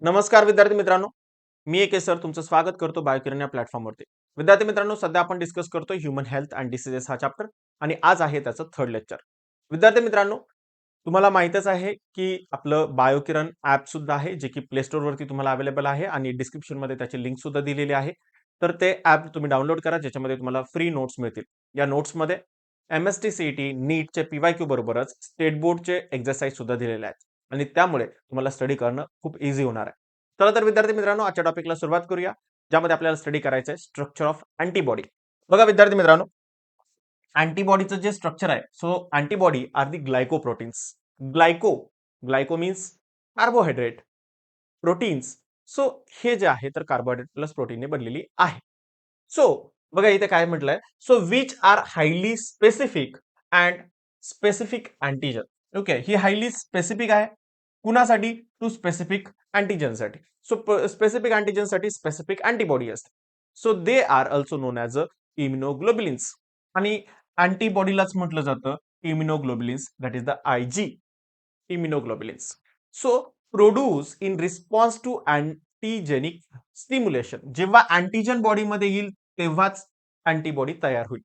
नमस्कार विद्यार्थी मित्रांनो, मी एके सर तुमचं स्वागत करतो बायोकिरण या प्लॅटफॉर्मवरती. विद्यार्थी मित्रांनो, सध्या आपण डिस्कस करतो ह्यूमन हेल्थ अँड डिसीजेस हा चॅप्टर आणि आज आहे त्याचं थर्ड लेक्चर. विद्यार्थी मित्रांनो, तुम्हाला माहीतच आहे की आपलं बायोकिरण ॲप सुद्धा आहे, जे की प्ले स्टोअरवरती तुम्हाला अवेलेबल आहे आणि डिस्क्रिप्शनमध्ये त्याची लिंक सुद्धा दिलेली आहे. तर ते ॲप तुम्ही डाउनलोड करा, ज्याच्यामध्ये तुम्हाला फ्री नोट्स मिळतील. या नोट्समध्ये एम-एस-टी सी-ई-टी, नीटचे पी-वाय-क्यू बरोबरच स्टेट बोर्डचे एक्सरसाइज सुद्धा दिलेले आहेत आणि त्यामुळे तुम्हाला स्टडी करणं खूप ईझी होणार आहे. चला तर विद्यार्थी मित्रांनो, आजच्या टॉपिकला सुरुवात करूया, ज्यामध्ये आपल्याला स्टडी करायचं आहे स्ट्रक्चर ऑफ अँटीबॉडी. बघा विद्यार्थी मित्रांनो, अँटीबॉडीचं जे स्ट्रक्चर आहे, so antibody are the glycoproteins. Glyco glyco means carbohydrate, proteins. So हे जे आहे तर कार्बोहायड्रेट प्लस प्रोटीनने बनलेली आहे. सो बघा इथे काय म्हटलंय, so which are highly specific and specific antigen. Okay, ही हायली स्पेसिफिक आहे कुणासाठी? टू स्पेसिफिक अँटीजनसाठी. सो स्पेसिफिक अँटीजनसाठी स्पेसिफिक अँटीबॉडी असते. So they are also known as a immunoglobulins आणि अँटीबॉडीलाच म्हटलं जातं immunoglobulins, that is the Ig immunoglobulins. So produce in response to antigenic stimulation. जेव्हा अँटीजन बॉडीमध्ये येईल तेव्हाच अँटीबॉडी तयार होईल.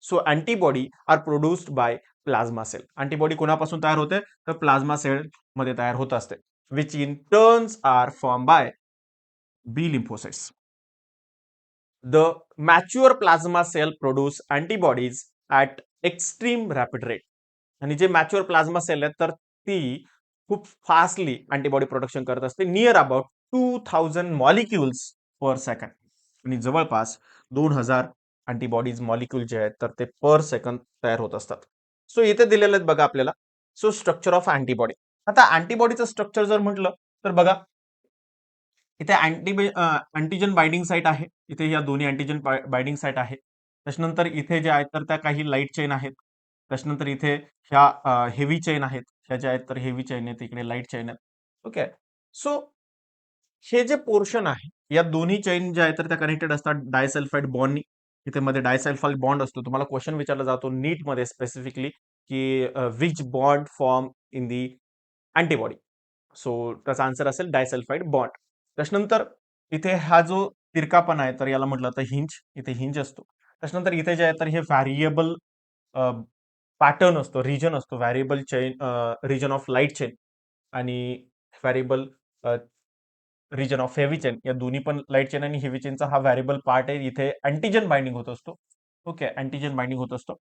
So antibody are produced by plasma cell. Antibody कोणापासून तयार होते? तर प्लाझ्मा सेल मध्ये तयार होत असते, which in turns are form by B lymphocytes. The mature plasma cell produce antibodies at extreme rapid rate. आणि जे मॅच्युअर प्लाझ्मा सेल आहेत तर ती खूप फास्टली अँटीबॉडी प्रोडक्शन करत असते, near about 2000 molecules per second. आणि जवळपास 2000 अँटीबॉडीज मॉलिक्यूल जे आहेत तर ते पर सेकंद तयार होत असतात. सो इथे दिलेले आहेत बघा आपल्याला. So structure of antibody. आता अँटीबॉडीचं स्ट्रक्चर जर म्हटलं तर बघा, इथे अँटीजन बाइंडिंग साईट आहे. इथे या दोन्ही अँटीजन बाइंडिंग साईट आहे. त्याच्यानंतर इथे जे आहेत तर त्या काही लाईट चेन आहेत. त्याच्यानंतर इथे ह्या हेवी चेन आहेत. ह्या ज्या आहेत तर हेवी चेन आहेत, इकडे लाईट चेन आहेत. ओके. सो हे जे पोर्शन आहे, या दोन्ही चेन ज्या आहेत तर त्या कनेक्टेड असतात डायसल्फाइड बॉन्डनी. इथे मध्ये डायसल्फाइड बॉन्ड असतो. तुम्हाला क्वेश्चन विचारला जातो नीटमध्ये स्पेसिफिकली की which bond form in the antibody. So त्याचा आन्सर असेल डायसल्फाइड बॉन्ड. त्याच्यानंतर इथे हा जो तिरकापणा आहे तर याला म्हटलं तर हिंज. इथे हिंज असतो. त्याच्यानंतर इथे जे आहे तर हे व्हॅरिएबल पॅटर्न असतो, रिजन असतो, variable chain, region of light chain आणि variable region of heavy chain. या दोन्ही पण लाईट चेन आणि हेवी चेनचा हा व्हॅरिएबल पार्ट आहे. इथे अँटीजन बाइंडिंग होत असतो. ओके, अँटीजन बाइंडिंग होत असतो.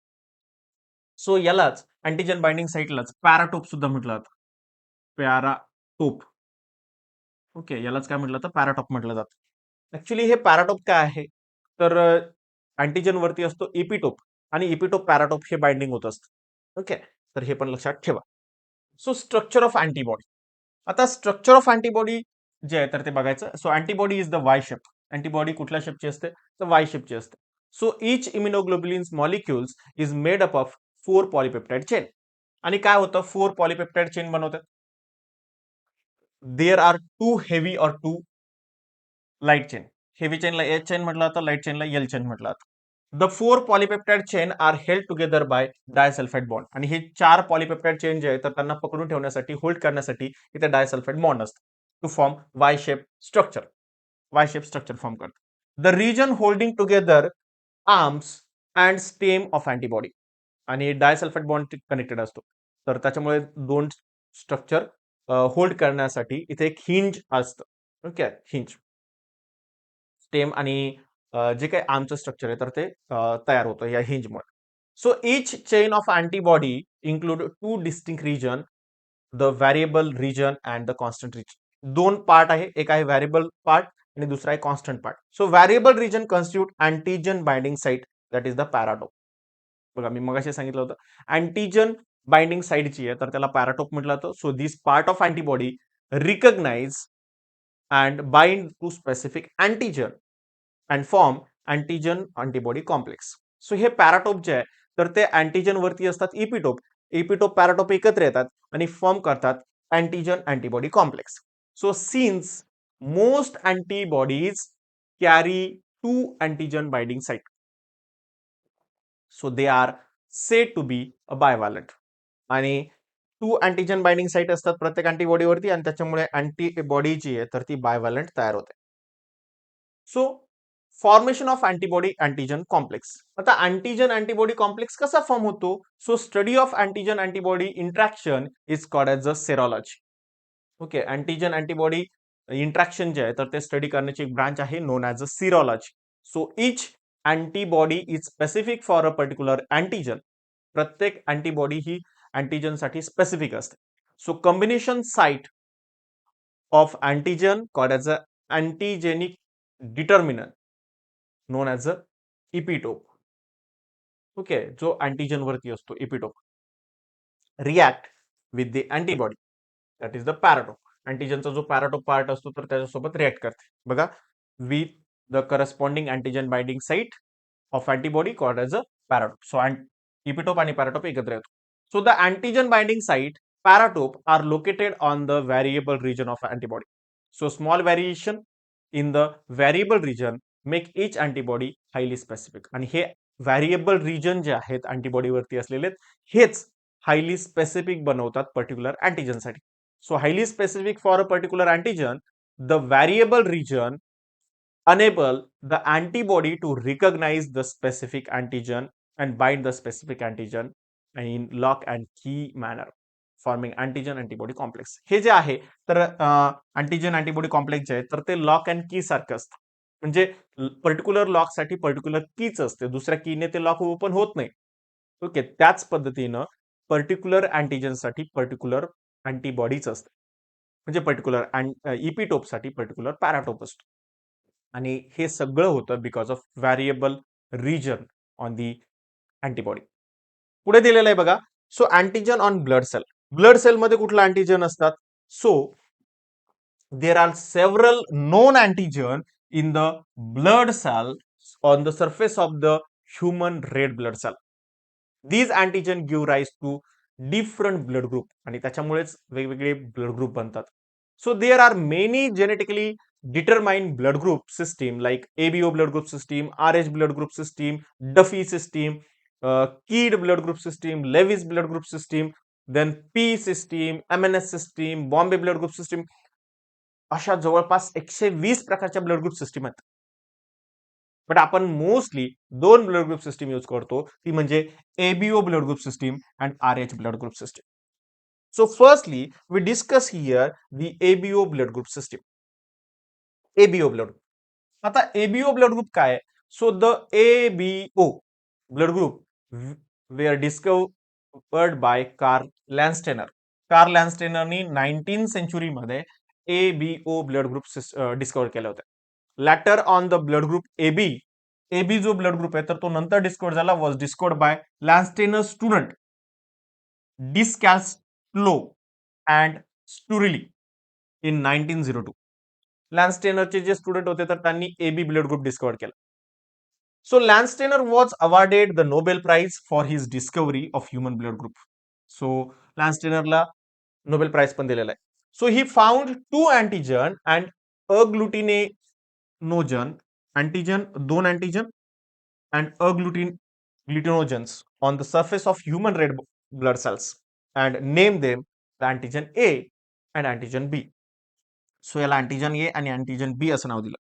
सो यालाच अँटीजन बाइंडिंग साईटलाच पॅराटोप सुद्धा म्हटलं जातं. पॅराटोप. ओके, यालाच काय म्हटलं तर पॅराटॉप म्हटलं जातं. ऍक्च्युली हे पॅराटॉप काय आहे तर अँटीजन वरती असतो इपिटोप आणि इपिटोप पॅराटॉप हे बाइंडिंग होत असतं. ओके, तर हे पण लक्षात ठेवा. So structure of antibody. आता स्ट्रक्चर ऑफ अँटीबॉडी जे आहे तर ते बघायचं. So antibody is the Y shape. Antibody कुठल्या शेपची असते तर वाय शेपची असते. So each immunoglobulins molecules is made up of 4 polypeptide chain. आणि काय होतं 4 पॉलिपेप्टाइड चेन बनवतात. देअर आर टू हेवी और टू लाईट चेन. हेवी चेनला एच चेन म्हटलं जातं, लाईट चेनला एल चेन म्हटलं जातं. The 4 polypeptide chain are held together by disulphide bond. आणि हे 4 पॉलिपेप्टाइड चेन जे आहेत तर त्यांना पकडून ठेवण्यासाठी, होल्ड करण्यासाठी इथे डायसल्फाइड बॉन्ड असतं. To form Y shape structure. Y shape structure form करतं. The region holding together arms and stem of antibody. आणि डायसल्फाइड बॉन्ड कनेक्टेड असतो. तर त्याच्यामुळे दोन स्ट्रक्चर होल्ड करण्यासाठी इथे एक हिंज असतं. Okay, hinge. स्टेम आणि जे काही आर्मचं स्ट्रक्चर आहे तर ते तयार होतं या हिंजमुळे. So each chain of antibody include two distinct region, the variable region and the constant region. दोन पार्ट आहे, एक आहे व्हॅरिएबल पार्ट आणि दुसरा आहे constant part. So variable region constitute antigen binding site, that is the paratope. बघा मी मगाशी सांगितलं होतं अँटीजन बाइंडिंग साइट जी आहे तर त्याला पॅराटोप म्हटलं जातं. So this part of antibody recognise and bind to specific antigen and form antigen antibody complex. So हे पॅराटोप जे आहे तर ते अँटीजन वरती असतात इपिटोप. इपिटोप पॅराटोप एकत्र येतात आणि फॉर्म करतात antigen antibody complex. So since most antibodies carry two antigen binding site, so they are said to be a bivalent. आणि टू अँटीजन बाइंडिंग साईट असतात प्रत्येक अँटीबॉडीवरती आणि त्याच्यामुळे अँटीबॉडी जी आहे तर ती बायव्हॅलंट तयार होते. So formation of antibody antigen complex. आता अँटीजन अँटीबॉडी कॉम्प्लेक्स कसा फॉर्म होतो? So study of antigen antibody interaction is called as a serology. Okay, antigen antibody interaction जे आहे तर ते स्टडी करण्याची एक ब्रांच आहे known as a serology. So each antibody is specific for a particular antigen. प्रत्येक antibody ही antigen साठी स्पेसिफिक असते. So combination site of antigen called as a अँटीजेनिक determinant known as a epitope. Okay, जो antigen वरती असतो epitope react with the antibody that is the paratope. अँटीजनचा जो paratope part असतो तर त्याच्यासोबत रिॲक्ट करते बघा with the corresponding antigen binding site of antibody called as a paratope. So epitope आणि पॅराटोप एकत्र येतो. So the antigen binding site paratope are located on the variable region of antibody. So small variation in the variable region make each antibody highly specific. आणि हे variable region जे आहेत अँटीबॉडीवरती असलेले हेच highly specific बनवतात particular अँटीजनसाठी. So highly specific for a particular antigen, the variable region enable the antibody to recognize the specific antigen and bind the specific antigen in lock and key manner, forming antigen antibody complex. हे जे आहे तर antigen antibody complex जे आहे तर ते lock and की सारखं असतं. म्हणजे पर्टिक्युलर लॉक साठी पर्टिक्युलर कीच असते, दुसऱ्या कीने ते लॉक ओपन होत नाही. ओके, त्याच पद्धतीनं पर्टिक्युलर अँटीजन साठी पर्टिक्युलर अँटीबॉडीच असते. म्हणजे पर्टिक्युलर इपिटोप साठी पर्टिक्युलर पॅराटोप असतो. आणि हे सगळं होतं because of variable region on the antibody. पुढे दिलेलं आहे बघा. So antigen on blood cell. Blood cell मध्ये कुठला अँटीजन असतात? So there are several known antigen in the blood cell on the surface of the human red blood cell. These antigen give rise to different blood group आणि त्याच्यामुळेच वेगवेगळे blood group बनतात. So there are many genetically determined blood group system like ABO blood group system, RH blood group system, Duffy system, Keed blood group system, Lewis blood group system, then P system, MNS system, Bombay blood group system. अशा जवळपास 120 प्रकारच्या blood group system आहेत. But आपण mostly दोन blood group system use करतो, ती म्हणजे ABO blood group system and RH blood group system. So firstly we discuss here the ABO blood group system. ABO blood group. आता ABO blood group काय आहे? So the ABO blood group were discovered by Karl Landsteiner. Karl लॅन्स्टेनरनी 19th सेंचुरीमध्ये ABO blood group discover केले होते. Later on the blood group AB. AB जो blood group आहे तर तो नंतर डिस्कवर झाला, was discovered by Landsteiner student Decastello and Sturli in 1902. लॅन्स्टेनरचे जे स्टुडंट होते तर त्यांनी एबी ब्लड ग्रुप डिस्कवर केला. So Landsteiner was awarded the Nobel prize for his discovery of human blood group. So लॅन्स्टेनरला नोबेल प्राइज पण दिलेला आहे. So he found two antigen and agglutinogen antigen, दोन antigen and agglutinogens on the surface of human red blood cells and name them the antigen A and antigen B. So याला antigen A आणि antigen B असं नाव दिलं.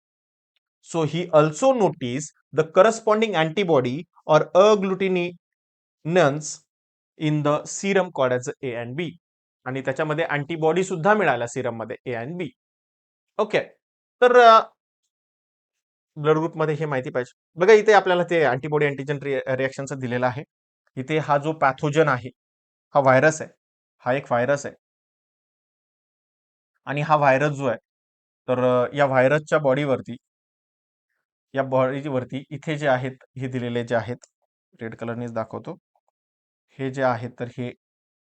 So he also notice the corresponding antibody or agglutinins in the serum called as A and B. आणि त्याच्यामध्ये antibody सुद्धा मिळाल्या serum मध्ये ए अँड बी. ओके, तर ब्लड ग्रुप मध्ये हे माहिती पाहिजे. बघा इथे आपल्याला ते अँटीबॉडी अँटीजन रिएक्शनचं दिलेलं आहे. इथे हा जो पॅथोजन आहे हा व्हायरस आहे, हा एक व्हायरस आहे. आणि हा व्हायरस जो आहे तर या व्हायरसच्या बॉडीवरती, या बॉडीवरती इथे जे आहेत हे दिलेले जे आहेत, रेड कलरनेच दाखवतो, हे जे आहेत तर हे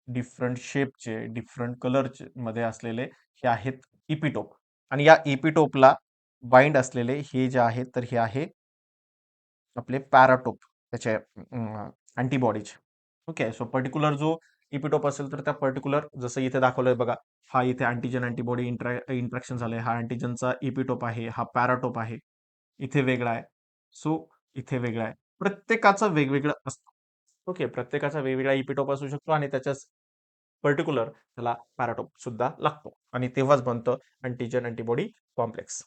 डिफरंट शेपचे डिफरंट कलरचे मध्ये असलेले हे आहेत इपिटोप. आणि या इपिटोपला बाइंड असलेले हे जे आहेत तर हे आहे आपले पॅराटोप, त्याचे अँटीबॉडीचे. ओके, सो पर्टिक्युलर जो इपिटोप असेल तर त्या पर्टिक्युलर जसं इथे दाखवलंय बघा, हा इथे अँटीजन अँटीबॉडी इंट्रॅक्शन झालंय, हा अँटीजनचा इपिटोप आहे, हा पॅराटोप आहे, इथे वेगळा आहे, सो इथे वेगळा आहे. प्रत्येकाचं वेगवेगळं असतं. ओके, प्रत्येकाचा वेगवेगळा इपिटोप असू शकतो आणि त्याच्या पर्टिक्युलर त्याला पॅराटोप सुद्धा लागतो आणि तेव्हाच बनतं अँटीजन अँटीबॉडी कॉम्प्लेक्स.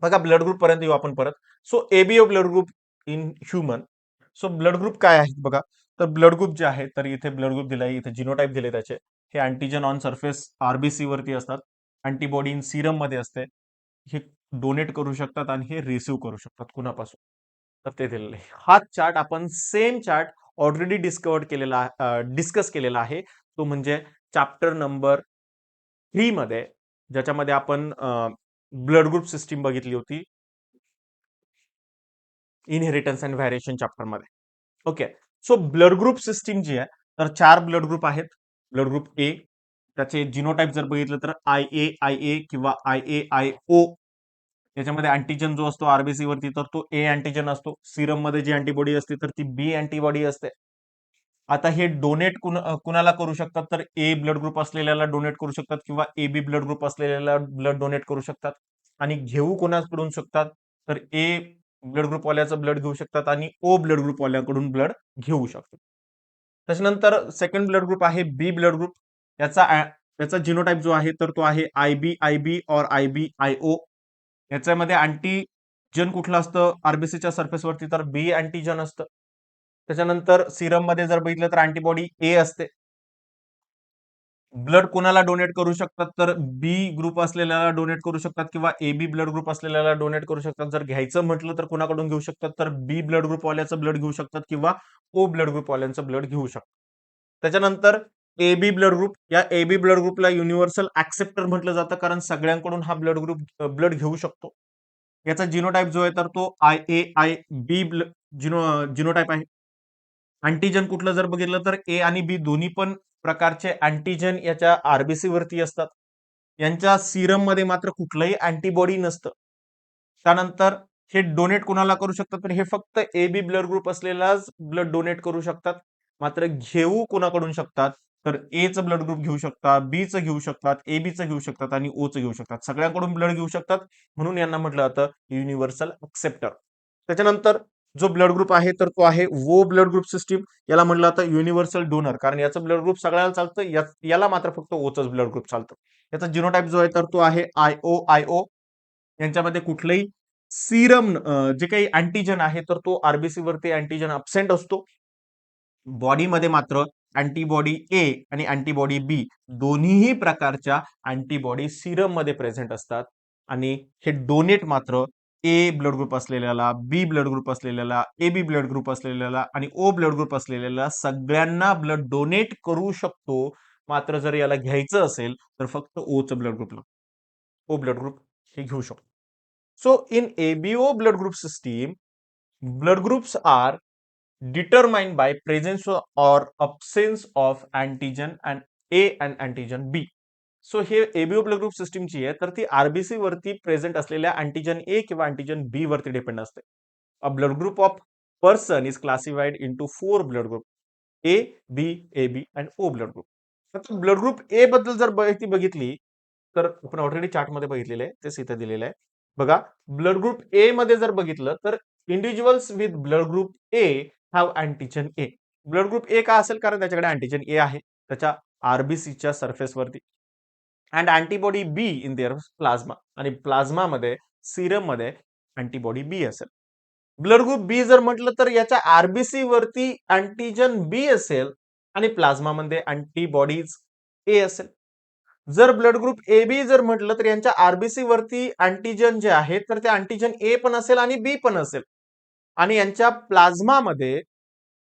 बघा ब्लड ग्रुप पर्यंत येऊ आपण परत. So ABO blood group in human. So blood group काय आहेत बघा. तर ब्लड ग्रुप जे आहे तर इथे ब्लड ग्रुप दिलाय, इथे जिनोटाईप दिले त्याचे. हे अँटीजन ऑन सरफेस आरबीसी वरती असतात, अँटीबॉडी इन सिरम मध्ये असते. हे डोनेट करू शकतात आणि हे रिसिव्ह करू शकतात कुणापासून, तर ते दिलेलं आहे. हा चार्ट आपण सेम चार्ट ऑलरेडी डिस्कस केलेला आहे. तो म्हणजे चॅप्टर नंबर 3 मध्ये, ज्याच्यामध्ये आपण ब्लड ग्रुप सिस्टीम बघितली होती इनहेरिटन्स अँड व्हॅरिएशन चॅप्टर मध्ये. Okay. So blood group system जी आहे तर 4 ब्लड ग्रुप आहेत. ब्लड ग्रुप ए, त्याचे जिनोटाईप जर बघितलं तर IA किंवा IA याच्यामध्ये अँटीजन जो असतो आरबीसी वरती तर तो ए अँटीजन असतो. सिरम मध्ये जी अँटीबॉडी असते तर ती बी अँटीबॉडी असते. आता हे डोनेट कुणाला करू शकतात तर ए ब्लड ग्रुप असलेल्याला डोनेट करू शकतात किंवा ए बी ब्लड ग्रुप असलेल्याला ब्लड डोनेट करू शकतात. आणि घेऊ कोणाकडून शकतात तर ए ब्लड ग्रुप वाल्याचं ब्लड घेऊ शकतात आणि ओ ब्लड ग्रुप वाल्याकडून ब्लड घेऊ शकतात. त्याच्यानंतर सेकंड ब्लड ग्रुप आहे बी ब्लड ग्रुप. याचा जिनोटाईप जो आहे तर तो आहे आयबी और IBIO. याच्यामध्ये अँटीजन कुठलं असतं आरबीसीच्या सरफेसवरती तर बी अँटीजन असतं. त्याच्यानंतर सिरम मध्ये जर बघितलं तर अँटीबॉडी ए असते. ब्लड कोणाला डोनेट करू शकतात तर बी ग्रुप असलेल्याला डोनेट करू शकतात किंवा ए बी ब्लड ग्रुप असलेल्याला डोनेट करू शकतात. जर घ्यायचं म्हटलं तर कोणाकडून घेऊ शकतात तर बी ब्लड ग्रुप वाल्याचं ब्लड घेऊ शकतात किंवा ओ ब्लड ग्रुप वाल्यांचं ब्लड घेऊ शकतात. त्याच्यानंतर ए बी ब्लड ग्रुप, या ए बी ब्लड ग्रुपला युनिव्हर्सल ऍक्सेप्टर म्हटलं जातं कारण सगळ्यांकडून हा ब्लड घेऊ शकतो. याचा जिनोटाईप जो आहे तर तो IA-IB जिनोटाईप आहे. अँटीजन कुठलं जर बघितलं तर ए आणि बी दोन्ही पण प्रकारचे अँटीजन याच्या आरबीसी वरती असतात. यांच्या सीरम मध्ये मात्र कुठलंही अँटीबॉडी नसतं. त्यानंतर हे डोनेट कुणाला करू शकतात तर हे फक्त ए बी ब्लड ग्रुप असलेलाच ब्लड डोनेट करू शकतात. मात्र घेऊ कोणाकडून शकतात तर एचं ब्लड ग्रुप घेऊ शकतात, बीचं घेऊ शकतात, ए बीचं घेऊ शकतात आणि ओचं घेऊ शकतात. सगळ्यांकडून ब्लड घेऊ शकतात म्हणून यांना म्हटलं जातं युनिव्हर्सल ऍक्सेप्टर. त्याच्यानंतर जो ब्लड ग्रुप आहे तर तो आहे वो ब्लड ग्रुप सिस्टीम. याला म्हटलं जातं युनिव्हर्सल डोनर कारण याचं ब्लड ग्रुप सगळ्याला चालतं, याला मात्र फक्त ओचंच ब्लड ग्रुप चालतं. याचा जिनोटाईप जो आहे तर तो आहे IO. यांच्यामध्ये कुठलंही सीरम जे काही अँटीजन आहे तर तो आरबीसी वरती अँटीजन अब्सेंट असतो. बॉडीमध्ये मात्र अँटीबॉडी ए आणि अँटीबॉडी बी दोन्हीही प्रकारच्या अँटीबॉडी सीरम मध्ये प्रेझेंट असतात. आणि हे डोनेट मात्र ए ब्लड ग्रुप असलेल्याला, बी ब्लड ग्रुप असलेल्याला, ए बी ब्लड ग्रुप असलेल्याला आणि ओ ब्लड ग्रुप असलेल्याला सगळ्यांना ब्लड डोनेट करू शकतो. मात्र जर याला घ्यायचं असेल तर फक्त ओचं blood group O blood group हे घेऊ शकतो. So in ABO blood group system, blood groups are determined by presence or absence of antigen and A and antigen B. So हे एबीओ ब्लड ग्रुप सिस्टीमची आहे तर ती आरबीसी वरती present असलेल्या अँटीजन ए किंवा अँटीजन बी वरती डिपेंड असते. A blood group of person is classified into 4 blood group A B A B and O blood group. तर ब्लड ग्रुप ए बद्दल जर माहिती बघितली तर आपण ऑलरेडी चार्ट मध्ये बघितलेलं आहे, तेच इथे दिलेलं आहे. बघा ब्लड ग्रुप ए मध्ये जर बघितलं तर individuals with blood group A have antigen A. Blood group A का असेल कारण त्याच्याकडे अँटीजन ए आहे त्याच्या आरबीसीच्या सरफेसवरती. And antibody B in their plasma, आणि प्लाझ्मा मध्ये सिरम मध्ये अँटीबॉडी बी असेल. ब्लड ग्रुप बी जर म्हटलं तर याच्या आरबीसी वरती अँटीजन बी असेल आणि प्लाझ्मा मध्ये अँटीबॉडीज ए असेल. जर ब्लड ग्रुप ए बी जर म्हटलं तर यांच्या आरबीसी वरती अँटीजन जे आहे तर ते अँटीजन ए पण असेल आणि बी पण असेल आणि यांच्या प्लाझ्मा मध्ये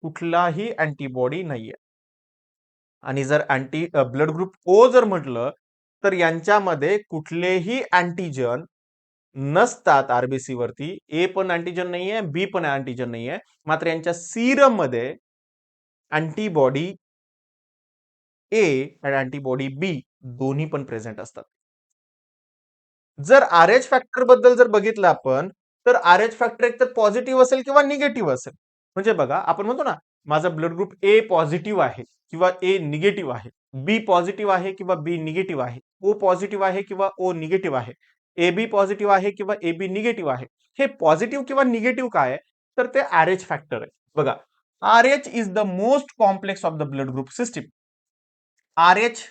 कुठलाही अँटीबॉडी नाहीये. आणि जर ब्लड ग्रुप ओ जर म्हटलं तर यांच्यामध्ये कुठलेही अँटीजन नसतात आरबीसी वरती. ए पण अँटीजन नाहीये, बी पण अँटीजन नाहीये. मात्र यांच्या सीरम मध्ये अँटीबॉडी ए आणि अँटीबॉडी बी दोन्ही पण प्रेझेंट असतात. जर आर एच फॅक्टर बद्दल जर बघितलं आपण तर आर एच फॅक्टर एक तर पॉझिटिव्ह असेल किंवा निगेटिव्ह असेल. म्हणजे बघा आपण म्हणतो ना माझा ब्लड ग्रुप ए पॉझिटिव्ह आहे किंवा ए निगेटिव्ह आहे, बी पॉझिटिव्ह आहे किंवा बी निगेटिव्ह आहे, ओ पॉझिटिव्ह आहे किंवा ओ निगेटिव्ह आहे, ए बी पॉझिटिव्ह आहे किंवा ए बी निगेटिव्ह आहे. हे पॉझिटिव्ह किंवा निगेटिव्ह काय आहे तर ते आर एच फॅक्टर आहे. बघा R H is the most complex of the blood group system. RH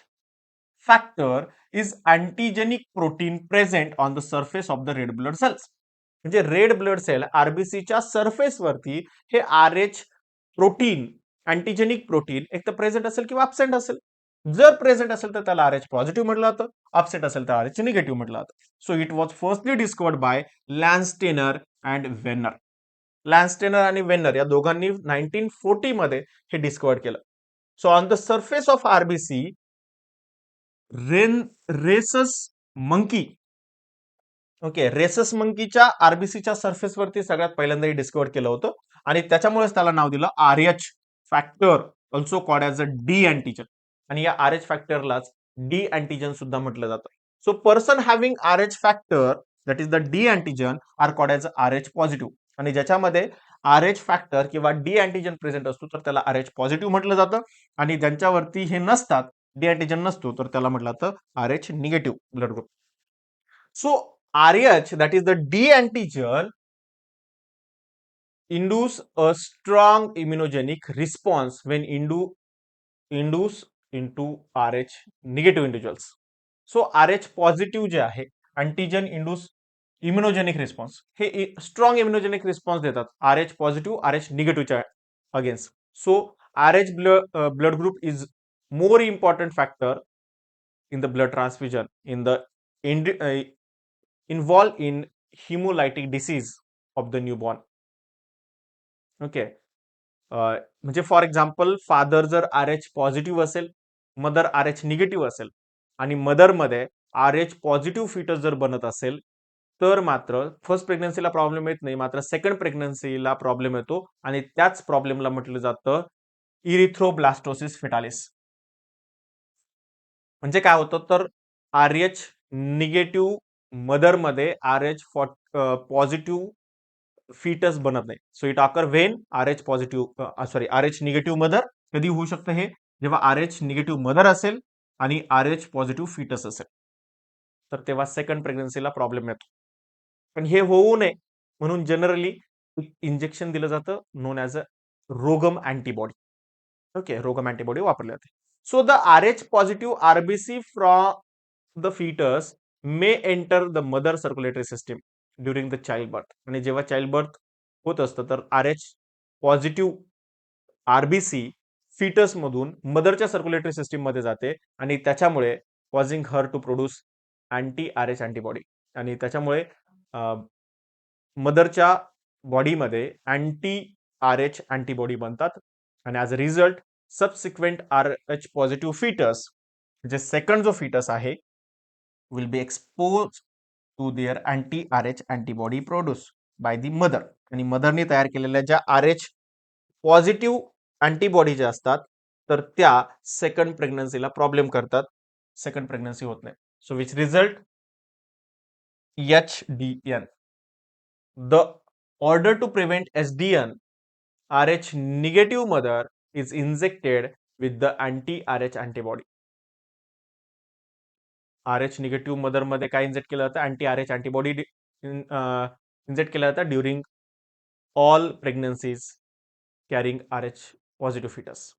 factor is antigenic protein present on the surface of the red blood cells. म्हणजे रेड ब्लड सेल आरबीसीच्या सरफेस वरती हे RH protein, अँटीजेनिक protein एक तर present असेल किंवा absent असेल. जर present असेल तर त्याला RH पॉझिटिव्ह म्हटलं जातं, अब्सेंट असेल तर RH निगेटिव्ह म्हटलं जातं. So it was firstly discovered by Landsteiner and Wiener. Landsteiner आणि वेनर या दोघांनी 1940 मध्ये हे डिस्कवर्ड केलं. So on the surface of RBC rhesus monkey, okay, rhesus मंकीच्या आरबीसीच्या सरफेसवरती सगळ्यात पहिल्यांदा डिस्कवर केलं होतं आणि त्याच्यामुळेच त्याला नाव दिलं RH factor, also called as a D antigen. आणि या RH फॅक्टरलाच डी अँटीजन सुद्धा म्हटलं जातं. So person having RH factor that is the D antigen are called as RH positive. आणि ज्याच्यामध्ये RH फॅक्टर किंवा डी अँटीजन प्रेझेंट असतो तर त्याला RH पॉझिटिव्ह म्हटलं जातं. आणि ज्यांच्यावरती हे नसतात, डी अँटीजन नसतो, तर त्याला म्हटलं जातं RH negative blood group. So RH, that is the D antigen, induce a strong immunogenic response when induce into RH negative individuals. So RH positive जे आहे अँटीजन इंड्यूस इम्युनोजेनिक रिस्पॉन्स, हे strong immunogenic response देतात RH positive RH निगेटिव्हच्या against. So RH blood group is more important factor in the blood transfusion in the involved in hemolytic disease of the newborn. Okay, म्हणजे for example father जर RH positive असेल, mother RH negative असेल आणि मदरमध्ये RH positive foetus जर बनत असेल तर मात्र फर्स्ट प्रेग्नन्सीला प्रॉब्लेम येत नाही, मात्र सेकंड प्रेग्नन्सीला प्रॉब्लेम येतो आणि त्याच प्रॉब्लेमला म्हटलं जातं इरिथ्रोब्लास्टोसिस फिटालिस. म्हणजे काय होतं तर RH निगेटिव्ह मदरमध्ये RH पॉझिटिव्ह फिटस बनत नाही. सो it occur when RH positive RH negative mother. कधी होऊ शकतं हे, जेव्हा RH निगेटिव्ह मदर असेल आणि RH पॉझिटिव्ह फिटस असेल, तर तेव्हा सेकंड प्रेग्नन्सीला प्रॉब्लेम येतो. पण हे होऊ नये म्हणून जनरली इंजेक्शन दिलं जातं known as a RhoGAM antibody. Okay, RhoGAM antibody वापरली जाते. So the RH positive RBC from the foetus may enter the mother circulatory system during the child birth. आणि जेव्हा चाइल्ड बर्थ होत असतं तर RH पॉझिटिव्ह आरबीसी फिटस मधून मदरच्या circulatory system मध्ये जाते आणि त्याच्यामुळे causing her to produce anti RH antibody. आणि त्याच्यामुळे मदरच्या बॉडीमध्ये अँटी RH अँटीबॉडी बनतात आणि as a result subsequent RH positive foetus, म्हणजे सेकंड जो फिटस आहे, will be expose to their anti RH antibody produce by the mother. आणि मदरने तयार केलेल्या ज्या RH पॉझिटिव्ह अँटीबॉडी ज्या असतात तर त्या सेकंड प्रेग्नन्सीला प्रॉब्लेम करतात, सेकंड प्रेग्नन्सी होत नाही. So which result HDN. The order to prevent SDN, RH negative mother is injected with the anti-RH antibody. RH negative mother मध्ये काय इंजेक्ट केलं जातं, अँटी RH अँटीबॉडी इंजेक्ट केलं जातं during all pregnancies carrying RH positive foetus.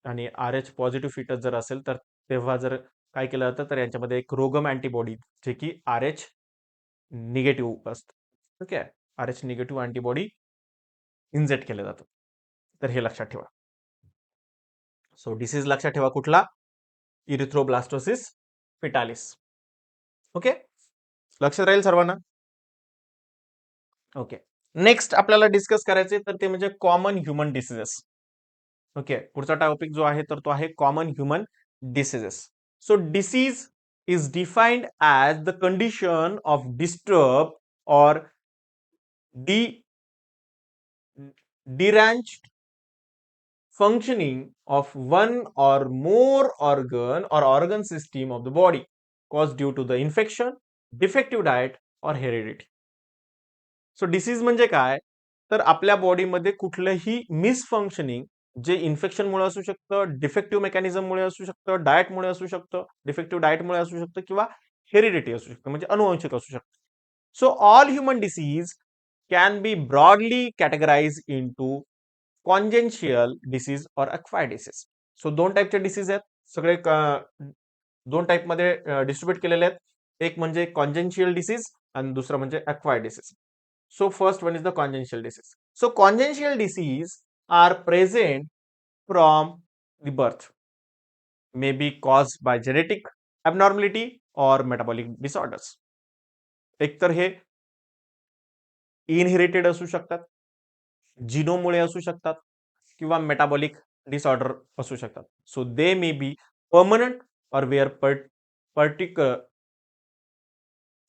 आणि RH positive foetus जर असेल तर तेव्हा जर काय केलं जातं तर यांच्यामध्ये एक रोगम अँटीबॉडी जे की RH निगेटिव्ह असतं. Okay, RH negative antibody inject केलं जातं. तर हे लक्षात ठेवा. सो डिसीज लक्षात ठेवा कुठला, इरिथ्रोब्लास्टोसिस फिटालिस. ओके, लक्षात राहील सर्वांना. ओके, नेक्स्ट आपल्याला डिस्कस करायचे तर ते म्हणजे कॉमन ह्युमन डिसीजेस. ओके, पुढचा टॉपिक जो आहे तर तो आहे common human diseases. So disease is defined as the condition of disturb और deranged functioning of one or more organ or organ system of the body caused due to the infection, defective diet or heredity. So disease म्हणजे काय तर आपल्या बॉडीमध्ये कुठलंही मिसफंक्शनिंग जे इन्फेक्शनमुळे असू शकतं, डिफेक्टिव्ह मेकॅनिझममुळे असू शकतं, डाएटमुळे असू शकतं, डिफेक्टिव्ह डाएटमुळे असू शकतं किंवा हेरिडिटी असू शकतं, म्हणजे अनुवंशिक असू शकतं. So all human disease can be broadly categorise into congenital disease और अक्वायर्ड डिसीज. सो दोन टाईपचे डिसीज आहेत, सगळे दोन टाईप मध्ये डिस्ट्रीब्यूट केलेले आहेत. एक म्हणजे कॉन्जेन्शियल डिसीज आणि दुसरं म्हणजे acquired disease. So first one is the congenital disease. So congenital disease are present from the birth, may be caused by genetic abnormality or metabolic disorders. एक तर हे इनहेरिटेड असू शकतात, जिनोमुळे असू शकतात किंवा मेटाबॉलिक डिसऑर्डर असू शकतात. So they may be permanent और वेअर पर्टिक्युलर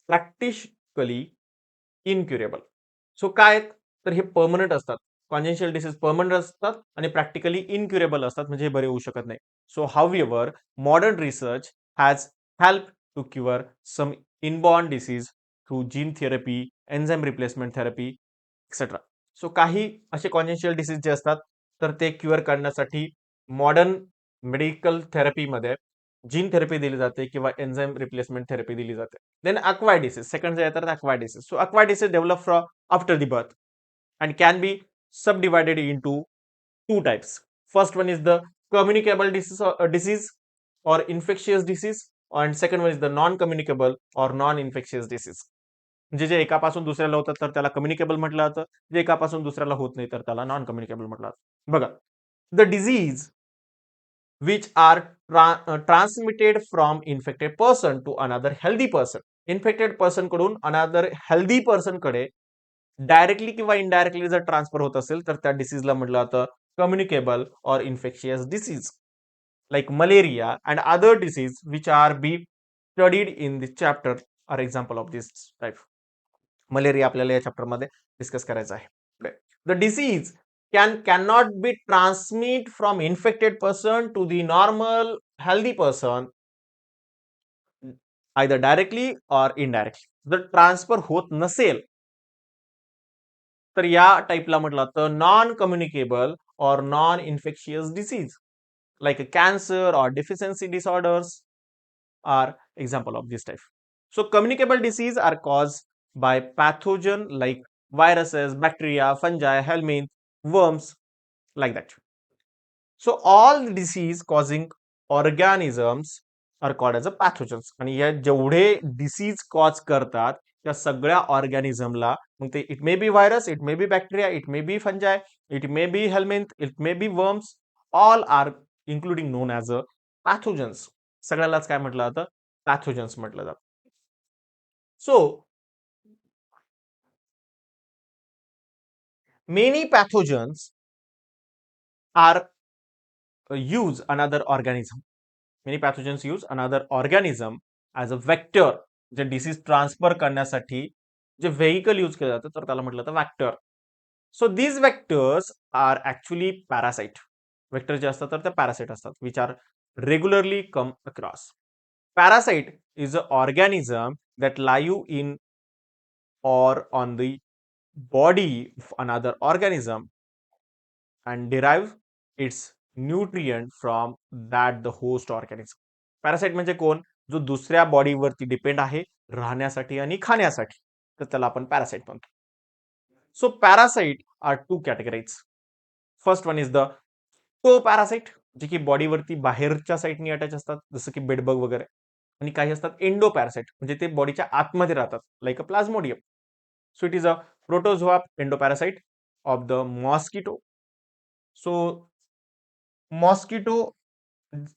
प्रॅक्टिकली इनक्युरेबल. सो काय तर हे परमनंट असतात. कॉन्जेन्शियल डिसीज परमनंट असतात आणि प्रॅक्टिकली इनक्युरेबल असतात, म्हणजे हे बरे होऊ शकत नाही. So however modern research has help to cure some inborn disease through gene therapy, enzyme replacement therapy et cetera. So काही असे कॉन्जेन्शियल डिसीज जे असतात तर ते क्युअर करण्यासाठी मॉडर्न मेडिकल थेरपीमध्ये जीन थेरपी दिली जाते किंवा एन्झाईम रिप्लेसमेंट थेरपी दिली जाते. Then acquired disease. Second जे येतात acquired disease. So acquired disease develop from after the birth and can be subdivided into two types. First one is the communicable disease or infectious disease, and second one is the non-communicable or non-infectious disease. म्हणजे जे एकापासून दुसऱ्याला होतात तर त्याला communicable म्हटलं जातं, जे एकापासून दुसऱ्याला होत नाही तर त्याला नॉन कम्युनिकेबल म्हटलं जातं. बघा, the disease which are transmitted from infected person to another healthy person. Infected person कडून अनदर हेल्दी पर्सन कडे डायरेक्टली किंवा इनडायरेक्टली जर ट्रान्सफर होत असेल तर त्या डिसीजला म्हटलं जातं कम्युनिकेबल और infectious disease, like malaria and other disease which are be studied in this chapter are example of this type. Malaria आपल्याला या चॅप्टर मध्ये डिस्कस करायचं आहे. The disease cannot be transmit from infected person to the normal healthy person either directly or indirectly. जर transfer होत नसेल तर या टाइपला म्हटलं तर नॉन कम्युनिकेबल और non infectious disease like cancer और deficiency disorders are example of this type. So communicable disease are caused by pathogen like viruses, bacteria, fungi, helminth, worms, like that. So all disease causing organisms are called as a pathogens. आणि या जेवढे disease cause करतात त्या सगळ्या ऑर्गॅनिझमला मग ते it may be virus, it may be bacteria, it may be fungi, it may be helminth, it may be worms, all are including known as a pathogens. सगळ्यालाच काय म्हटलं जातं? पॅथोजन्स म्हटलं जातं. So many pathogens are use another organism. Many pathogens use another organism as a vector. जे disease transfer करण्यासाठी जे vehicle use केलं जातं तर त्याला म्हटलं जातं vector. So these vectors are actually parasite. Vector जे असतात तर ते पॅरासाइट असतात which are regularly come across. Parasite is a organism that live in or on the body of another organism and derive its nutrient from that the host organism. Parasite म्हणजे कोण? जो दुसऱ्या बॉडीवरती depend आहे राहण्यासाठी आणि खाण्यासाठी, तर त्याला आपण पॅरासाइट म्हणतो. So parasite are two categories. First one is the ecto parasite, जे की बॉडीवरती बाहेरच्या साईडनी अटॅच असतात जसं की बेडबग वगैरे, आणि काही असतात एंडो पॅरासाइट म्हणजे ते बॉडीच्या आतमध्ये राहतात like a plasmodium. So it is a protozoa endoparasite of the mosquito. So mosquito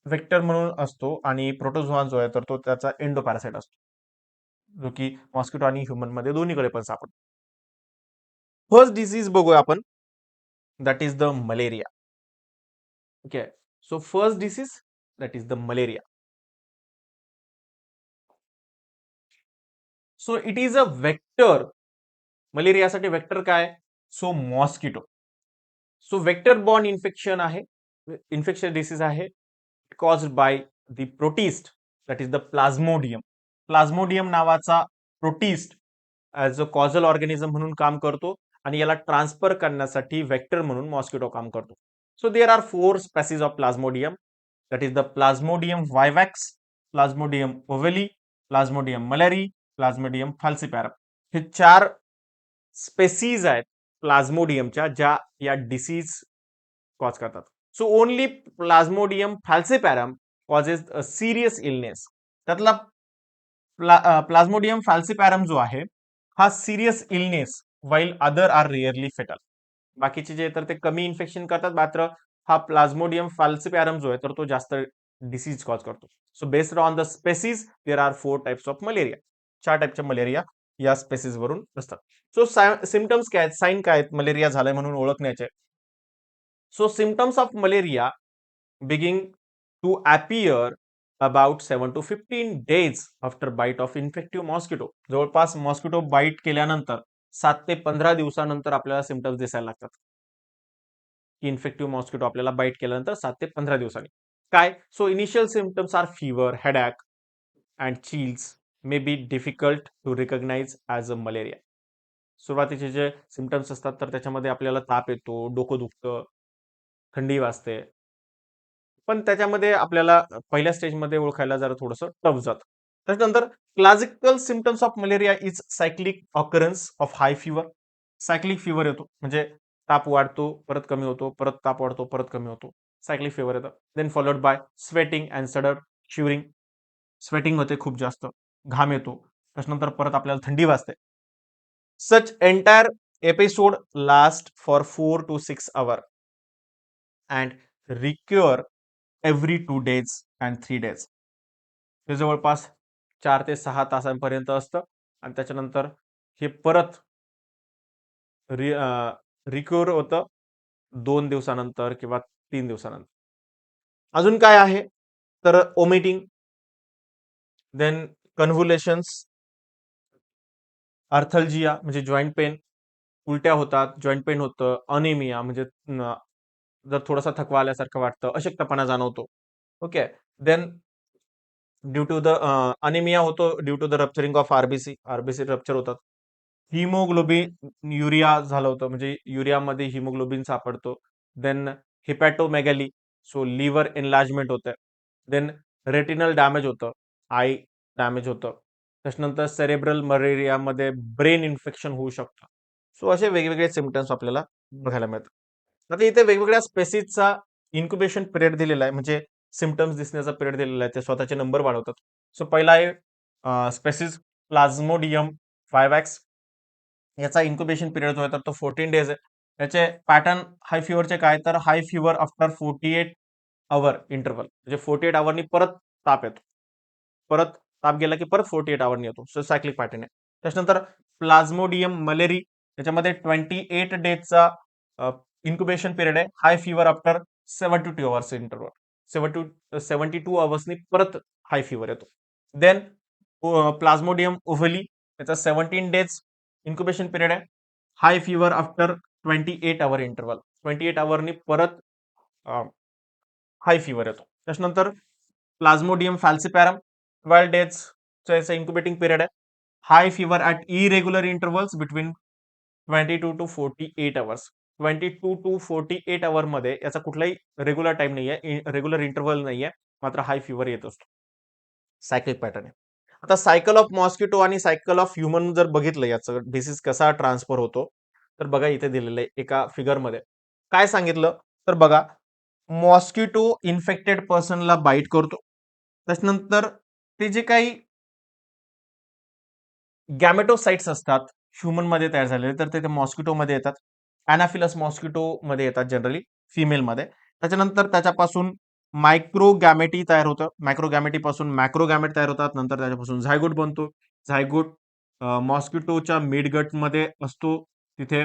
vector म्हणून असतो आणि प्रोटोझोआ जो आहे तर तो त्याचा एंडोपॅरासाइट असतो, जो की मॉस्किटो आणि ह्युमन मध्ये दोन्हीकडे पण सापडतो. फर्स्ट डिसीज बघूया आपण, that is the malaria. Okay, so first disease that is the malaria. So it is a vector. मलेरियासाठी वेक्टर काय? So mosquito. So vector borne infection आहे, इन्फेक्शन डिसीज आहे, caused by the protist that is the Plasmodium. Plasmodium नावाचा protist as a causal organism म्हणून काम करतो आणि याला ट्रान्सफर करण्यासाठी वेक्टर म्हणून मॉस्किटो काम करतो. So there are 4 species of Plasmodium, that is the Plasmodium vivax, Plasmodium ovale, Plasmodium malariae, Plasmodium falciparum. हे 4 स्पेसीज आहेत प्लाझ्मोडियमच्या ज्या या डिसीज कॉज करतात. So only Plasmodium falciparum causes serious illness. त्यातला प्लाझ्मोडियम फॅल्सिपॅरम जो आहे हा serious illness, while other are rarely fatal. बाकीचे जे तर ते कमी इन्फेक्शन करतात, मात्र हा प्लाझ्मोडियम फॅल्सिपॅरम जो आहे तर तो जास्त डिसीज कॉज करतो. So based on the species there are 4 types of malaria. 4 टाइपच्या मलेरिया या स्पेसिस वरून असतात. सो सिमटम्स काय आहेत, साईन काय आहेत मलेरिया झालाय म्हणून ओळखण्याचे. So symptoms of malaria begin to appear about 7 to 15 days after bite of infective mosquito. जवळपास मॉस्किटो बाईट केल्यानंतर 7 ते 15 दिवसानंतर आपल्याला सिमटम्स दिसायला लागतात की इन्फेक्टिव्ह मॉस्किटो आपल्याला बाईट केल्यानंतर 7 ते 15 दिवसांनी. काय? So initial symptoms are fever, headache and chills may be difficult to recognise as a malaria. सुरुवातीचे जे सिमटम्स असतात तर त्याच्यामध्ये आपल्याला ताप येतो, डोकं दुखतं, थंडी वाजते, पण त्याच्यामध्ये आपल्याला पहिल्या स्टेजमध्ये ओळखायला जरा थोडंसं टफ जातं. त्याच्यानंतर classical symptoms of malaria is cyclic occurrence of high fever. Cyclic fever येतो, म्हणजे ताप वाढतो, परत कमी होतो, परत ताप वाढतो, परत कमी होतो. सायक्लिक फिवर येतं. Then followed by sweating and sudden shivering. Sweating होते खूप जास्त, घाम येतो. त्याच्यानंतर परत आपल्याला थंडी वाजते. Such entire episode last for 4 to 6 hours and recur every 2 days and 3 days. ते जवळपास 4 ते 6 तासांपर्यंत असतं आणि त्याच्यानंतर हे परत रिक्युअर होतं 2 दिवसानंतर किंवा 3 दिवसानंतर. अजून काय आहे तर ओमिटिंग, देन कन्व्हुलेशन्स, अर्थल्जिया म्हणजे जॉईंट पेन, उलट्या होतात, जॉईंट पेन होतं, अनिमिया म्हणजे जर थोडासा थकवा आल्यासारखं वाटतं, अशक्तपणा जाणवतो. Okay. Then due to the anaemia होतो due to the rupturing of RBC. RBC rupture होतात. हिमोग्लोबिन युरिया झालं होतं, म्हणजे युरियामध्ये हिमोग्लोबिन सापडतो. Then hepatomegaly, so liver enlargement होतं. देन रेटिनल डॅमेज होतं, आय डॅमेज होतं. त्याच्यानंतर सेरेब्रल मलेरियामध्ये ब्रेन इन्फेक्शन होऊ शकतं. सो असे वेगवेगळे सिमटम्स आपल्याला बघायला मिळतात. आता इथे वेगवेगळ्या स्पेसिसचा इन्क्युबेशन पिरियड दिलेला आहे, म्हणजे सिमटम्स दिसण्याचा पिरियड दिलेला आहे, ते स्वतःचे नंबर वाढवतात. सो पहिला आहे स्पेसिस प्लाझ्मोडियम वायवॅक्स. याचा इन्क्युबेशन पिरियड जो आहे तर तो 14 डेज आहे. याचे पॅटर्न हाय फिवरचे काय, तर हाय फिवर आफ्टर 48 अवर इंटरव्हल, म्हणजे 48 आवरनी परत ताप येतो. परत ताप गेला की परत 48 आवरनी येतो. सो सायक्लिक पॅटर्न आहे. त्याच्यानंतर प्लाझ्मोडियम मलेरी, त्याच्यामध्ये 28 डेजचा इन्क्युबेशन पिरियड आहे. High fever after 72 hours interval, 72 अवर्सनी परत हाय फिवर येतो. देन प्लाझ्मोडियम ओव्हली, त्याचा 17 डेज इन्क्युबेशन पिरियड आहे. High fever after 28 our interval, 28 आवरनी परत हाय फिवर येतो. त्याच्यानंतर प्लाझ्मोडियम फॅल्सिपॅरम 12 डेजचा इन्क्युबेटिंग पिरियड आहे. High fever at irregular intervals between 22 to 48 hours. 22 to 48 hour मध्ये याचा कुठलाही रेग्युलर टाइम नाहीये, रेग्युलर इंटरव्हल नाहीये, मात्र हाय फिवर येत असतो. सायक्लिक पॅटर्न आहे. आता सायकल ऑफ मॉस्किटो आणि सायकल ऑफ ह्युमन जर बघितलं, याचं डिसीज कसा ट्रान्सफर होतो, तर बघा इथे दिलेलं आहे एका फिगरमध्ये. काय सांगितलं तर बघा, मॉस्किटो इन्फेक्टेड पर्सनला बाईट करतो. त्याच्यानंतर ते जे काही गॅमेटोसाइट्स असतात ह्युमन मध्ये तयार झालेले, तर ते मॉस्किटो मध्ये येतात. अॅनाफिलस मॉस्किटो मध्ये येतात जनरली, फिमेल मध्ये. त्याच्यानंतर त्याच्यापासून मायक्रोगॅमेटी तयार होतं. मायक्रोगॅमेटी पासून मॅक्रोगॅमेट तयार होतात. नंतर त्याच्यापासून झायगोट बनतो. झायगोट मॉस्किटोच्या मिडगट मध्ये असतो. तिथे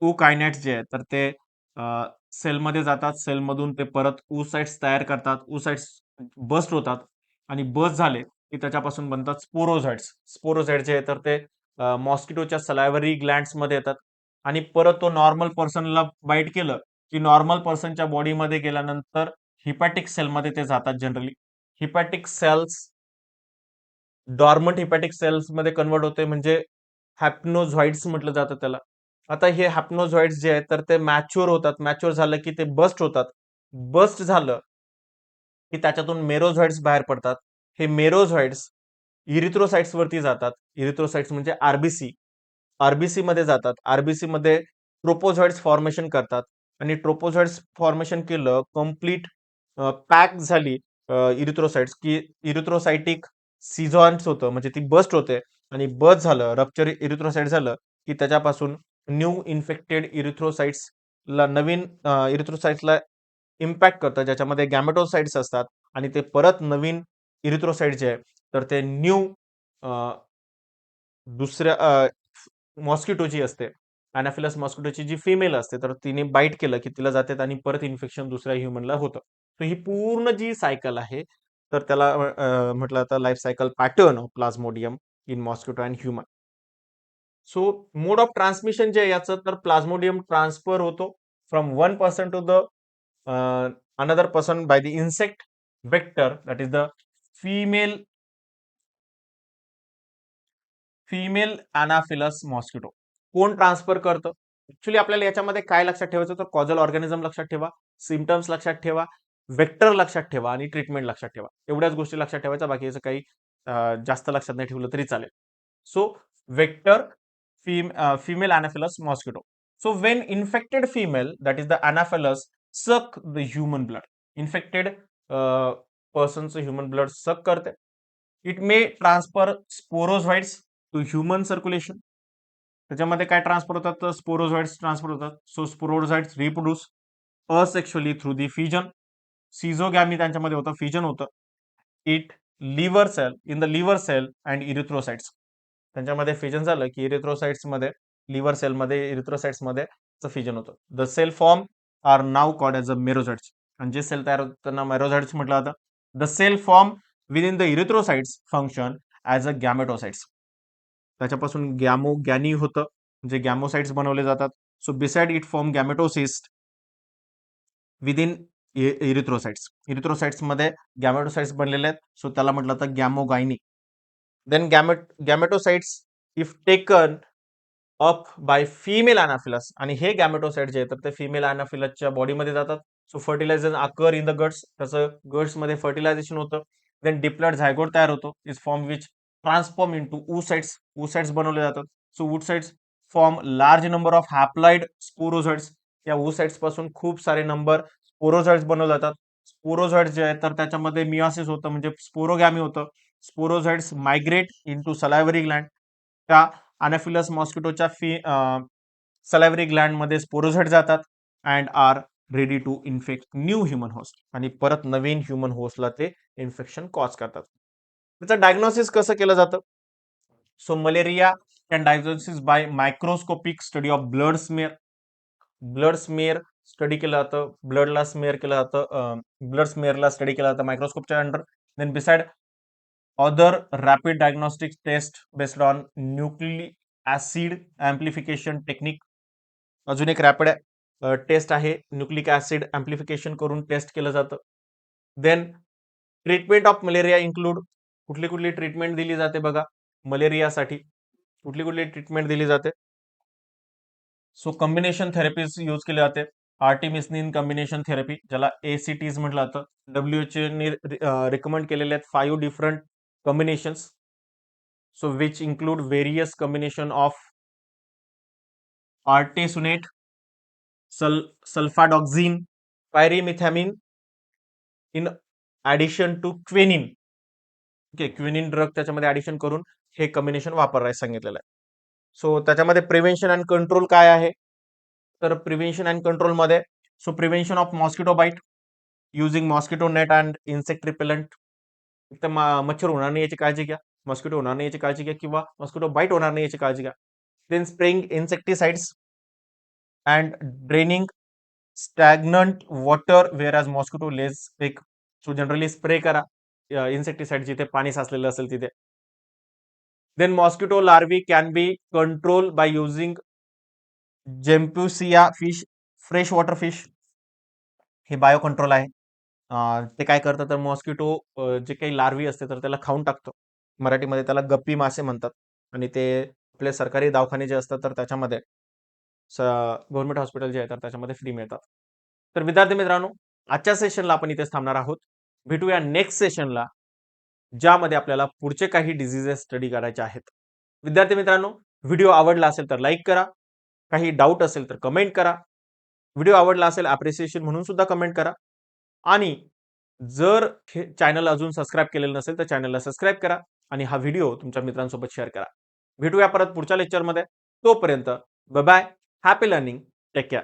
कायनेट्स जे आहेत तर ते सेलमध्ये जातात. सेलमधून ते परत oocytes तयार करतात. oocytes बस्ट होतात आणि बस्ट झाले की त्याच्यापासून बनतात स्पोरोझाइट्स. स्पोरोझाइट जे आहे तर ते मॉस्किटोच्या सलायव्हरी ग्लँड्स मध्ये येतात आणि परत तो नॉर्मल पर्सनला बाईट केलं की नॉर्मल पर्सनच्या बॉडीमध्ये गेल्यानंतर हिपॅटिक सेलमध्ये ते जातात जनरली. हिपॅटिक सेल्स डॉर्मंट हिपॅटिक सेल्स मध्ये कन्वर्ट होते, म्हणजे हॅप्नोझॉइड्स म्हटलं जातं त्याला. आता हे हॅप्नोझॉइड्स जे आहेत तर ते मॅच्युअर होतात. मॅच्युअर झालं की ते बस्ट होतात. बस्ट झालं की त्याच्यातून मेरोझॉइड्स बाहेर पडतात. हे मेरोझॉइड्स इरिथ्रोसाइट्स वरती जातात. इरिथ्रोसाइट्स म्हणजे आरबीसी. आरबीसी मध्ये जातात. आरबीसी मध्ये ट्रोपोझॉइड्स फॉर्मेशन करतात आणि ट्रोपोझॉइड्स फॉर्मेशन केलं कम्प्लीट पॅक झाली इरिथ्रोसाइट्स, की इरिथ्रोसाइटिक सिझॉन्स होतं म्हणजे ती बस्ट होते आणि बस्ट झालं, रप्चर इरिथ्रोसाइट झालं, की त्याच्यापासून न्यू इन्फेक्टेड इरिथ्रोसाइट्सला नवीन इरिथ्रोसाइट्सला इम्पॅक्ट करतं, ज्याच्यामध्ये गॅमेटोसाइट्स असतात आणि ते परत नवीन इरिथ्रोसाइट जे आहे तर ते न्यू दुसऱ्या मॉस्किटो जी असते, अॅनाफिलस मॉस्किटोची जी फिमेल असते, तर तिने बाईट केलं की तिला जाते आणि परत इन्फेक्शन दुसऱ्या ह्युमनला होतं. तर ही पूर्ण जी सायकल आहे, तर त्याला म्हटलं जातं life cycle pattern of Plasmodium in mosquito and human. So mode of transmission जे आहे याचं, तर प्लाझ्मोडियम ट्रान्सफर होतो from one person to the another person by the insect vector, that is the female female Anopheles mosquito. कोण transfer करतं? Actually आपल्याला याच्यामध्ये काय लक्षात ठेवायचं, तर कॉजल ऑर्गॅनिझम लक्षात ठेवा, सिम्पटम्स लक्षात ठेवा, वेक्टर लक्षात ठेवा आणि ट्रीटमेंट लक्षात ठेवा. एवढ्याच गोष्टी लक्षात ठेवायच्या, बाकीचं काही जास्त लक्षात नाही ठेवलं तरी चालेल. So vector female anaphyllus mosquito. So when infected female, that is the anaphyllus, suck the human blood. Infected person's human blood suck करते. It may transfer sporozoites to human circulation. त्याच्यामध्ये काय ट्रान्सफर होतात, तर स्पोरोझॉइड्स ट्रान्सफर होतात. So sporozoites reproduce asexually through the fission. Schizogony त्यांच्यामध्ये होतं, fission होतं. It liver cell in the liver cell and erythrocytes. त्यांच्यामध्ये फिजन झालं की इरिथ्रोसाइट्स मध्ये, लिव्हर सेल मध्ये, इरिथ्रोसाइट्स मध्ये फिजन होतं. द सेल फॉर्म आर नाव कॉल्ड एज अ मेरोझाइट्स. आणि जे सेल तयार होतात त्यांना मेरोझाइट्स म्हटलं जातं. The cell form within the erythrocytes function as a gametocytes. त्याच्यापासून गॅनी होतं, जे गॅमोसाइट्स बनवले जातात. So beside it form gametocyst within erythrocytes. Erythrocytes मध्ये गॅमेटोसाइट्स बनलेले आहेत, सो त्याला म्हटलं जातं gamogony. Then gametocytes if taken up by female Anopheles, आणि हे गॅमेटोसाइट जे आहे तर ते फिमेल अनाफिलसच्या बॉडीमध्ये जातात. So fertilisation occur in the guts, त्याचं गट्स मध्ये फर्टिलायझेशन होतं. देन डिप्लॉइड झायगोट तयार होतो, is form which transform into oocytes. oocytes बनवले जातात. So oocytes form large number of haploid sporozoites. या oocytes पासून खूप सारे नंबर स्पोरोझॉइड्स बनवले जातात. स्पोरोझॉइड्स जे आहेत तर त्याच्यामध्ये मियोसिस होतं म्हणजे स्पोरोगॅमी होतं. Sporozoites migrate into salivary gland. त्या अनाफिलस मॉस्किटोच्या सलायव्हरी ग्लँड मध्ये स्पोरोझॉइड जातात and are ready to infect new human host, आणि परत नवीन ह्युमन होस्टला ते इन्फेक्शन कॉज करतात. त्याचं डायग्नोसिस कसं केलं जातं? So malaria can diagnosis by microscopic study of blood smear. Blood smear study केलं जातं, ब्लडला स्मेअर केलं जातं, ब्लड स्मेअरला स्टडी केलं जातं मायक्रोस्कोपच्या under. Then beside other rapid diagnostic test based on nucleic acid amplification technique. अजून एक रॅपिड टेस्ट आहे, न्यूक्लिक ऍसिड अँप्लिफिकेशन करून टेस्ट केलं जातं. Then treatment of malaria include, कुठली कुठली ट्रीटमेंट दिली जाते बघा मलेरियासाठी, कुठली कुठली ट्रीटमेंट दिली जाते. सो कॉम्बिनेशन थेरपीज यूज केले जाते. आर्टिमिसनिन कॉम्बिनेशन थेरपी, ज्याला ACTs म्हटलं जातं. WHO ने रिकमेंड केलेले आहेत 5 different combinations. So which include various combination of artesunate, sulfadoxine, pyrimethamine in addition to quinine. Okay, quinine drug त्याच्यामध्ये ऍडिशन करून हे कॉम्बिनेशन वापरायला सांगितलेलं आहे. सो त्याच्यामध्ये प्रिव्हेन्शन अँड कंट्रोल काय आहे, तर प्रिव्हेन्शन अँड कंट्रोल मध्ये, so prevention of mosquito bite using mosquito net and insect repellent. फक्त मच्छर होणार नाही याची काळजी घ्या, मॉस्किटो होणार नाही याची काळजी घ्या, किंवा मॉस्किटो बाईट होणार नाही याची काळजी घ्या. Then spraying insecticides and draining stagnant water where as mosquito lays egg. So generally spray करा इन्सेक्टिसाइड जिथे पाणी साचलेलं असेल तिथे. Then mosquito larvae can be control by using gambusia fish, fresh water fish. हे बायो कंट्रोल आहे. ते काय करतं, तर मॉस्किटो जे काही लार्वी असते तर त्याला खाऊन टाकतो. मराठीमध्ये त्याला गप्पी मासे म्हणतात. आणि ते आपले सरकारी दवाखाने जे असतात तर त्याच्यामध्ये, गव्हर्नमेंट हॉस्पिटल जे आहे तर त्याच्यामध्ये फ्री मिळतात. तर विद्यार्थी मित्रांनो, आजच्या सेशनला आपण इथेच थांबणार आहोत. भेटूया नेक्स्ट सेशनला, ज्यामध्ये आपल्याला पुढचे काही डिझिजेस स्टडी करायचे आहेत. विद्यार्थी मित्रांनो, व्हिडिओ आवडला असेल तर लाईक करा, काही डाऊट असेल तर कमेंट करा, व्हिडिओ आवडला असेल अप्रिसिएशन म्हणून सुद्धा कमेंट करा, आणि जर हे चॅनल अजून सबस्क्राईब केलेलं नसेल तर चॅनलला सबस्क्राईब करा आणि हा व्हिडिओ तुमच्या मित्रांसोबत शेअर करा. भेटूया परत पुढच्या लेक्चरमध्ये. तोपर्यंत bye bye. Happy learning. Take care.